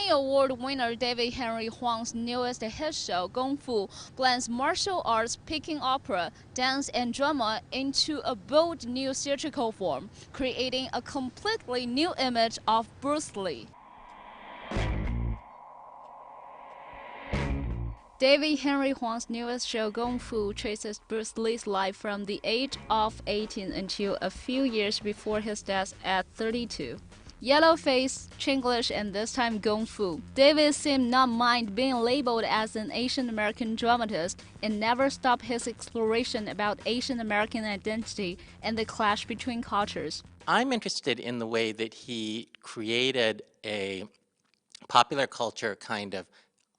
Tony Award winner David Henry Huang's newest hit show, Kung Fu, blends martial arts, Peking opera, dance, and drama into a bold new theatrical form, creating a completely new image of Bruce Lee. David Henry Huang's newest show, Kung Fu, traces Bruce Lee's life from the age of 18 until a few years before his death at 32. Yellowface, Chinglish, and this time Kung Fu. David seemed not mind being labeled as an Asian American dramatist and never stopped his exploration about Asian American identity and the clash between cultures. I'm interested in the way that he created a popular culture kind of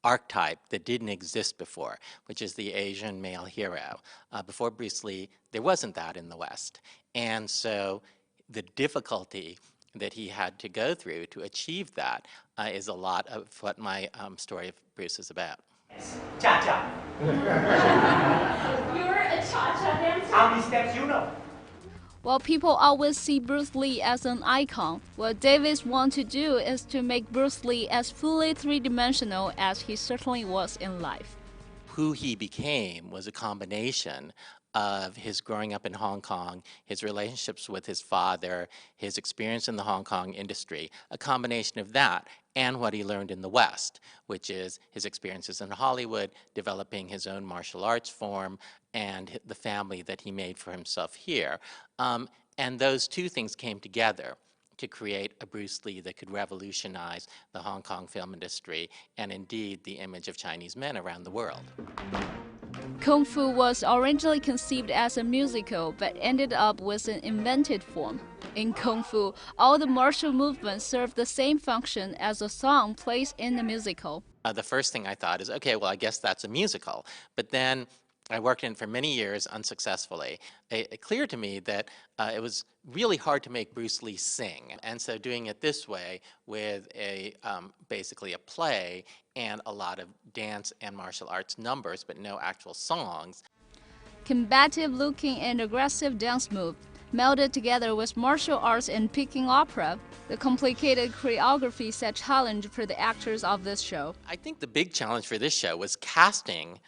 archetype that didn't exist before, which is the Asian male hero. Before Bruce Lee, there wasn't that in the West. And so the difficulty that he had to go through to achieve that is a lot of what my story of Bruce is about. Cha-cha. You're a cha-cha dancer? How many steps you know? While people always see Bruce Lee as an icon, what David wants to do is to make Bruce Lee as fully three-dimensional as he certainly was in life. Who he became was a combination of his growing up in Hong Kong, his relationships with his father, his experience in the Hong Kong industry, a combination of that and what he learned in the West, which is his experiences in Hollywood, developing his own martial arts form, and the family that he made for himself here. And those two things came together to create a Bruce Lee that could revolutionize the Hong Kong film industry and indeed the image of Chinese men around the world. Kung Fu was originally conceived as a musical, but ended up with an invented form. In Kung Fu, all the martial movements serve the same function as a song plays in the musical. The first thing I thought is, okay, well, I guess that's a musical. But then I worked in it for many years unsuccessfully. It clear to me that it was really hard to make Bruce Lee sing. And so doing it this way with basically a play and a lot of dance and martial arts numbers, but no actual songs. Combative looking and aggressive dance moves, melded together with martial arts and Peking opera, the complicated choreography set challenge for the actors of this show. I think the big challenge for this show was casting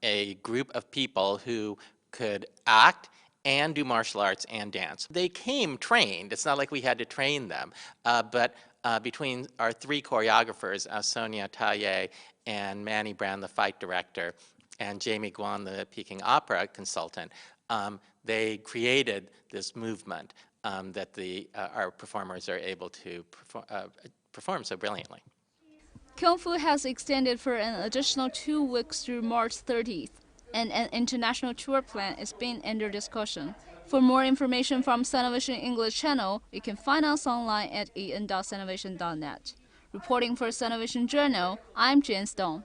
a group of people who could act and do martial arts and dance. They came trained. It's not like we had to train them. But between our three choreographers, Sonia Taye and Manny Brown, the fight director, and Jamie Guan, the Peking opera consultant, they created this movement that our performers are able to perform so brilliantly. Kung Fu has extended for an additional 2 weeks through March 30th, and an international tour plan is being under discussion. For more information from Sinovision English channel, you can find us online at en.sinovision.net. Reporting for Sinovision Journal, I'm Jane Stone.